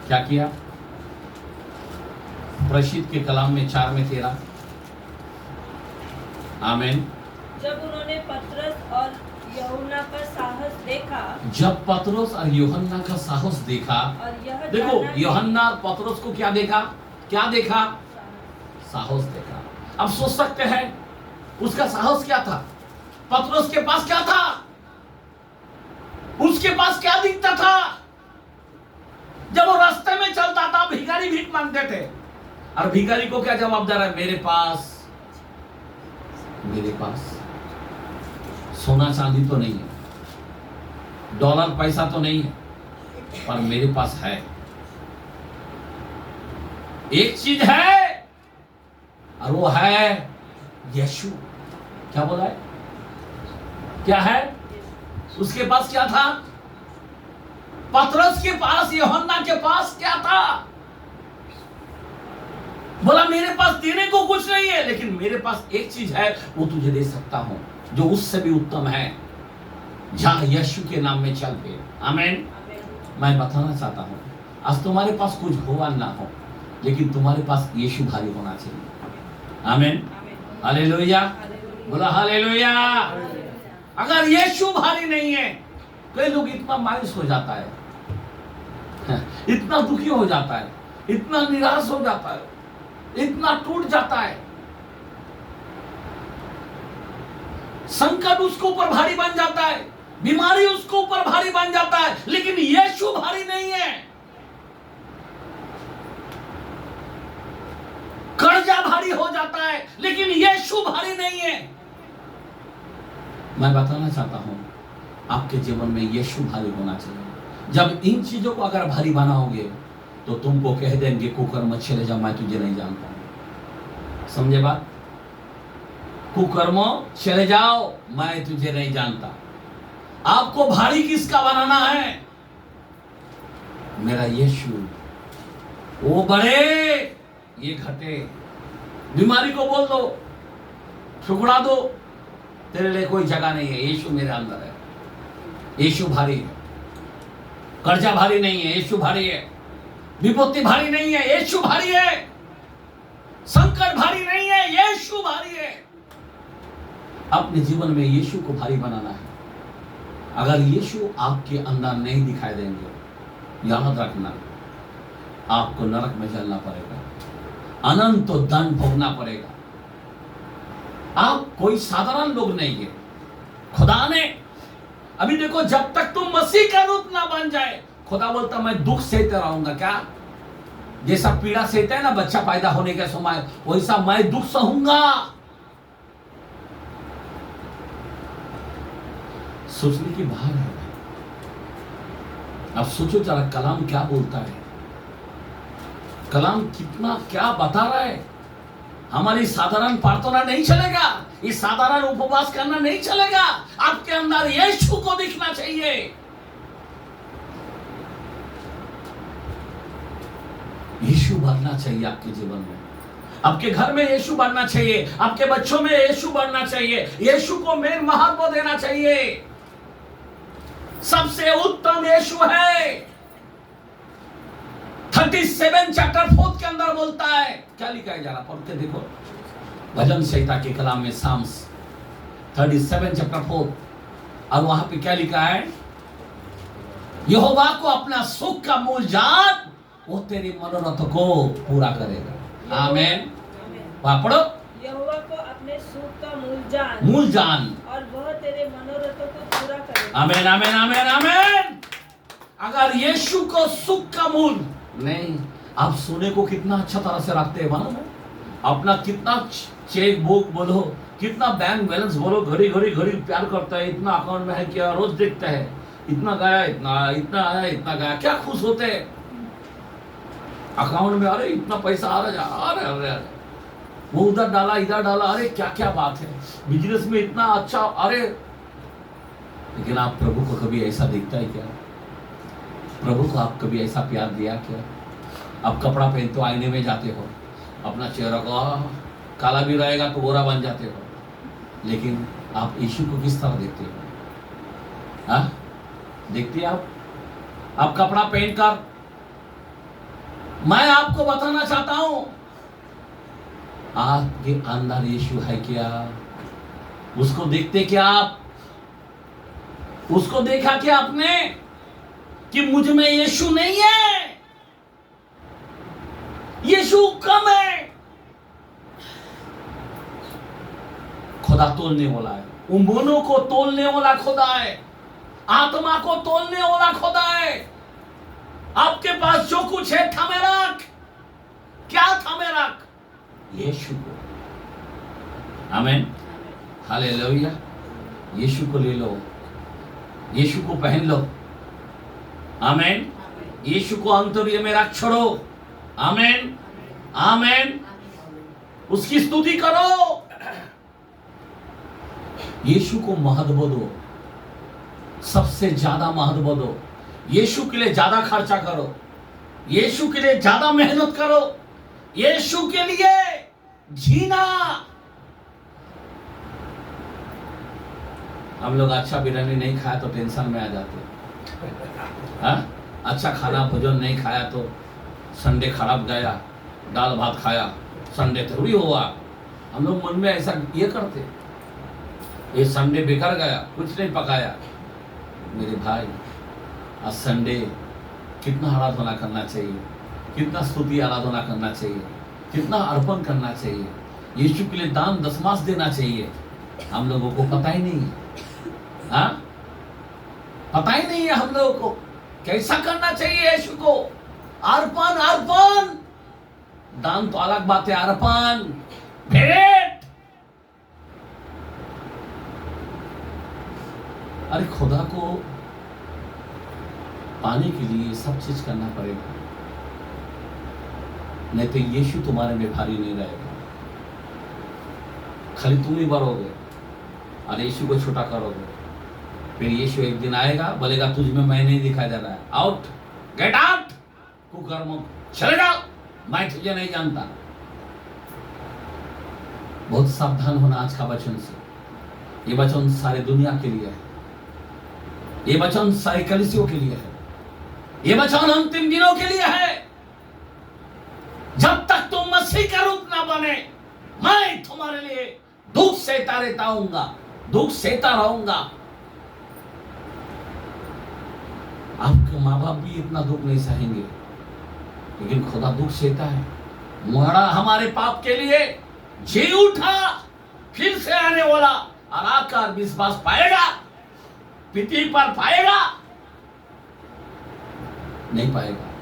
क्या किया? प्रशीद के कलाम में 4 में 13। आमीन। जब उन्होंने पतरस और यूहन्ना का साहस देखा, जब पतरस और यूहन्ना का साहस देखा, और यह देखो जाना कि यूहन्ना और पतरस को क्या देखा? क्या देखा? साहस देखा। अब सोच सकते हैं उसका साहस क्या था? पतरस के पास क्या था? उसके पास क्या दिखता था? जब वो रास्ते में चलता था भिखारी भीख मांगते थे, और भिखारी को क्या जवाब दे रहा है? मेरे पास सोना चांदी तो नहीं है, डॉलर पैसा तो नहीं है, पर मेरे पास है, एक चीज है, और वो है यीशु। क्या बोला है? क्या है? उसके पास क्या था? पतरस के पास, यूहन्ना के पास क्या था? बोला मेरे पास देने को कुछ नहीं है, लेकिन मेरे पास एक चीज है, वो तुझे दे सकता हूं, जो उससे भी उत्तम है। जा यीशु के नाम में चल पे। आमीन। मैं बताना चाहता हूं, आज तुम्हारे पास कुछ हो या ना हो, लेकिन तुम्हारे पास यीशु भारी होना चाहिए। आमीन। हालेलुया। बोला हालेलुया। अगर यीशु भारी नहीं है, कई लोग इतना मायूस हो जाता है, इतना दुखी हो जाता है, इतना निराश हो जाता है, इतना टूट जाता है, संकट उसके ऊपर भारी बन जाता है, बीमारी उसके ऊपर भारी बन जाता है, लेकिन यीशु भारी नहीं है। कर्जा भारी हो जाता है, लेकिन यीशु भारी नहीं है। मैं बताना चाहता हूं, आपके जीवन में यीशु भारी होना चाहिए। जब इन चीजों को अगर भारी बनाओगे, तो तुमको कह देंगे कुकर्म चले जा, मैं तुझे नहीं जानता हूं। समझे बात? कुकर्म चले जाओ, मैं तुझे नहीं जानता। आपको भारी किसका बनाना है? मेरा यीशु। वो बढ़े, ये घटे। बीमारी को बोल दो, ठुकरा दो, तेरे लिए कोई जगह नहीं है, यीशु मेरे अंदर है। यीशु भारी है। कर्जा भारी नहीं है, यीशु भारी है। विपत्ति भारी नहीं है, यीशु भारी है। संकट भारी नहीं है, यीशु भारी है। अपने जीवन में यीशु को भारी बनाना है। अगर यीशु आपके अंदर नहीं दिखाई देंगे, याद रखना, आपको नरक में जलना पड़ेगा, अनंत दंड भोगना पड़ेगा। आप कोई साधारण लोग नहीं है। खुदा ने अभी देखो, जब तक तुम मसीह का रूप ना बन जाए, खुदा बोलता मैं दुख सहते रहूंगा। क्या? जैसा पीड़ा सहता है ना बच्चा पैदा होने के समय, वैसा मैं दुख सहूंगा। सोचने की बात है। अब सोचो जरा, कलाम क्या बोलता है, कलाम कितना क्या बता रहा है। हमारी साधारण प्रार्थना नहीं चलेगा, ये साधारण उपवास करना नहीं चलेगा। आपके अंदर यीशु को दिखना चाहिए। यीशु बढ़ना चाहिए आपके जीवन में, आपके घर में यीशु बढ़ना चाहिए, आपके बच्चों में यीशु बढ़ना चाहिए, यीशु को मेन महत्व देना चाहिए। सबसे उत्तम यीशु है। 37 चैप्टर 4 के अंदर बोलता है, क्या लिखा है जरा पढ़ के देखो, भजन संहिता के कलाम में साम्स 37 चैप्टर 4, और वहां पे क्या लिखा है? यहोवा को अपना सुख का मूल जान, वो तेरी मनोरथ को पूरा करेगा। आमीन। वहां पढ़ो, यहोवा को अपने सुख का मूल जान, और वह तेरे मनोरथों को पूरा करेगा। आमीन आमीन आमीन आमीन। अगर यीशु को सुख का मूल नहीं, आप सोने को कितना अच्छा तरह से रखते हैं, मालूम है? अपना कितना चेक बुक बोलो, कितना बैंक बैलेंस बोलो, घड़ी प्यार करता है, इतना अकाउंट में है क्या, रोज देखता है, इतना गया, इतना आया, इतना गया, क्या खुश होते हैं अकाउंट में। अरे इतना पैसा आ रहा है, अरे वो उधर डाला, इधर डाला, अरे क्या क्या बात है, बिजनेस में इतना अच्छा, अरे। लेकिन आप प्रभु को कभी ऐसा देखता है क्या? प्रभु को आप कभी ऐसा प्यार दिया क्या? आप कपड़ा पहनते हो, आईने में जाते हो, अपना चेहरा को काला भी रहेगा तो गोरा बन जाते हो, लेकिन आप यीशु को किस तरह देखते हो? हाँ, देखते हैं आप कपड़ा पहनकर मैं आपको बताना चाहता हूं, आपके अंदर यीशु है क्या? उसको देखते क्या आप? उसको देखा क्या आपने कि मुझ में यीशु नहीं है, यीशु कम है? खुदा तोलने वाला है, उम्मोनों को तोलने वाला खुदा है, आत्मा को तोलने वाला खुदा है। आपके पास जो कुछ है थामे रख। क्या थामे रख? यीशु को। आमीन, हालेलुया। यीशु को ले लो, यीशु को पहन लो। आमीन। यीशु को अंतर्य में रख छोड़ो। आमीन, आमीन। उसकी स्तुति करो, यीशु को महत्व दो, सबसे ज्यादा महत्व दो। यीशु के लिए ज्यादा खर्चा करो, यीशु के लिए ज्यादा मेहनत करो, यीशु के लिए जीना। हम लोग अच्छा बिरयानी नहीं खाया तो टेंशन में आ जाते, हाँ? अच्छा खाना भोजन नहीं खाया तो संडे खराब गया, दाल भात खाया, संडे थोड़ी हुआ। हम लोग मन में ऐसा ये करते, ये संडे बेकार गया, कुछ नहीं पकाया। मेरे भाई, आज संडे कितना आराधना करना चाहिए, कितना स्तुति आराधना करना चाहिए, कितना अर्पण करना चाहिए, यीशु के लिए दान दशमांश देना चाहिए। हम लोगों को पता ही नहीं है, हाँ? पता ही नहीं है हम लोगों को कैसा करना चाहिए यीशु को। अर्पण, अर्पण, दान तो अलग बात है, अर्पण, भेंट। अरे खुदा को पाने के लिए सब चीज करना पड़ेगा, नहीं तो यीशु तुम्हारे में भारी नहीं रहेगा। खाली तुम ही बढ़ोगे और यीशु को छोटा करोगे। फिर यीशु एक दिन आएगा, बोलेगा तुझ में मैं नहीं दिखाई दे रहा है, आउट, गेट आउट, कुकर्म, चले जाओ, मैं तुझे नहीं जानता। बहुत सावधान होना आज का वचन से। ये वचन सारे दुनिया के लिए है, ये वचन सारे कलीसियों के लिए है, ये वचन अंतिम दिनों के लिए है। जब तक तुम मसीह का रूप ना बने, मैं तुम्हारे लिए दुख सहता रहता हूँगा, दुख सहता रहूंगा। आपके माँ बाप भी इतना दुख नहीं सहेंगे, लेकिन खुदा दुख सहता है। मरा हमारे पाप के लिए, जी उठा, फिर से आने वाला, और आकर विश्वास पाएगा, पृथ्वी पर पाएगा? नहीं पाएगा।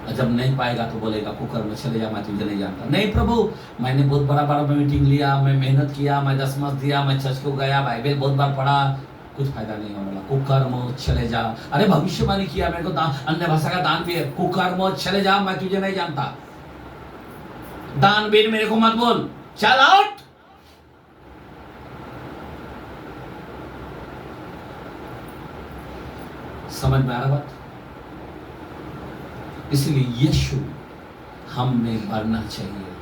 और जब नहीं पाएगा तो बोलेगा कुकर में चले जा, मैं तुझे नहीं जानता। नहीं प्रभु, मैंने बहुत बड़ा बड़ा मीटिंग लिया, मैं मेहनत किया, मैं दशमांश दिया, मैं चर्च को गया, बाइबल बहुत बार पढ़ा, कुछ फायदा नहीं होने वाला। कुकर में चले जा। अरे भविष्यवाणी किया, मेरे को अन्य भाषा का दान भी है, कुकर में चले जा, मैं तुझे नहीं जानता। दान बीन मेरे को मत बोल, चल आउट। समझ में आ रहा बात? इसलिए यीशु हम में बढ़ना चाहिए।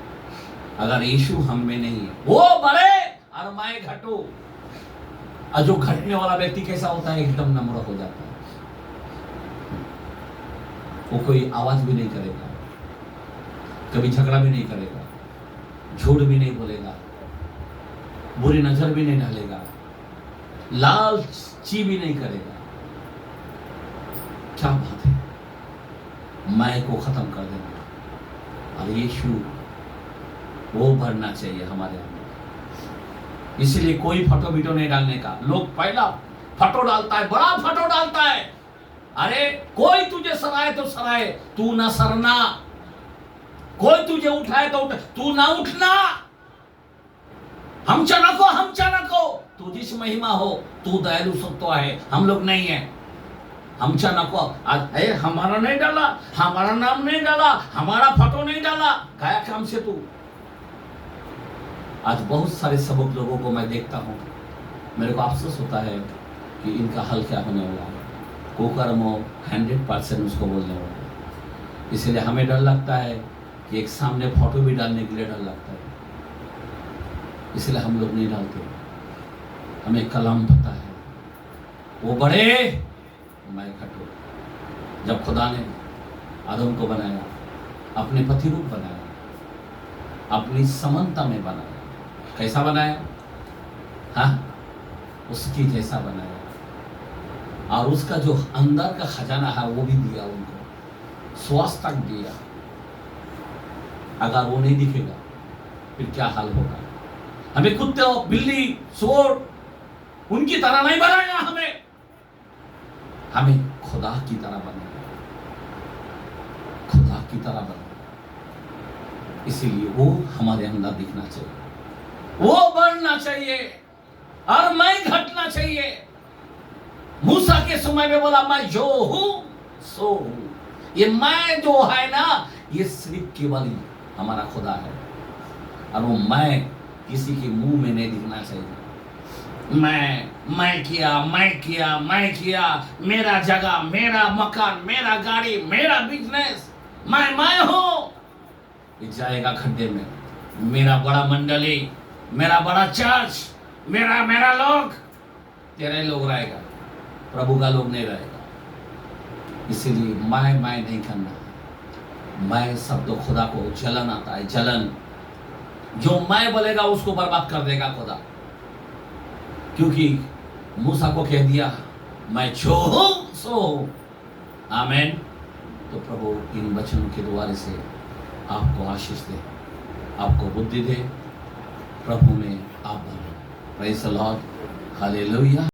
अगर यीशु हम में नहीं है, वो बढ़े और मैं घटूं। और जो घटने वाला व्यक्ति कैसा होता है? एकदम नम्र हो जाता है, वो कोई आवाज भी नहीं करेगा, कभी झगड़ा भी नहीं करेगा, झूठ भी नहीं बोलेगा, बुरी नजर भी नहीं डालेगा, लालची भी नहीं करेगा। क्या बात है! मैं को खत्म कर देना, और यीशु वो भरना चाहिए हमारे अंदर। इसलिए कोई फोटो वीडियो नहीं डालने का। लोग पहला फोटो डालता है, बड़ा फोटो डालता है। अरे कोई तुझे सराहे तो सराहे, तू ना सरना। कोई तुझे उठाए तो तू ना उठना। हम चनको तू जिस महिमा हो, तू दयालु सत्व है, हम लोग नहीं है। हम चनको आज हमारा नहीं डाला, हमारा नाम नहीं डाला, हमारा फोटो नहीं डाला, गाया काम से तू। आज बहुत सारे सबक लोगों को मैं देखता हूँ, मेरे को अफसोस होता है कि इनका हल क्या होने वाला है। कोकर्मो 100% उसको बोलने वाला है। इसलिए हमें डर लगता है कि एक सामने फोटो भी डालने के लिए डर लगता है, इसलिए हम लोग नहीं डालते। हमें कलाम पता है, वो बड़े मैं घटो। जब खुदा ने आदम को बनाया, अपने प्रतिरूप बनाया, अपनी समानता में बनाया। कैसा बनाया? हाँ, उसकी जैसा बनाया। और उसका जो अंदर का खजाना है वो भी दिया उनको, स्वास्थ्य तक दिया। अगर वो नहीं दिखेगा फिर क्या हाल होगा? हमें कुत्ते, बिल्ली, सुअर उनकी तरह नहीं बनाया, हमें खुदा की तरह बनाया, खुदा की तरह बनाया। इसीलिए वो हमारे अंदर दिखना चाहिए, वो बढ़ना चाहिए और मैं घटना चाहिए। मूसा के समय में बोला मैं जो हूं सो हूं। ये मैं जो है ना, ये सिर्फ केवल हमारा खुदा है। और वो मैं किसी के मुंह में नहीं दिखना चाहिए। मैं किया, मेरा जगह, मेरा मकान, मेरा गाड़ी, मेरा बिजनेस, मैं हूं। ये जाएगा खड्डे में। मेरा बड़ा मंडली, मेरा बड़ा चर्च, मेरा लोग, तेरे लोग रहेगा, प्रभु का लोग नहीं रहेगा। इसीलिए मैं नहीं करना। मैं शब्द खुदा को जलन आता है, जलन। जो मैं बोलेगा उसको बर्बाद कर देगा खुदा। क्योंकि मूसा को कह दिया मैं जो हूं सो हूं। आमीन। तो प्रभु इन वचनों के द्वारे से आपको आशीष दे, आपको बुद्धि दे, प्रभु में आप बनो। Praise the Lord, hallelujah.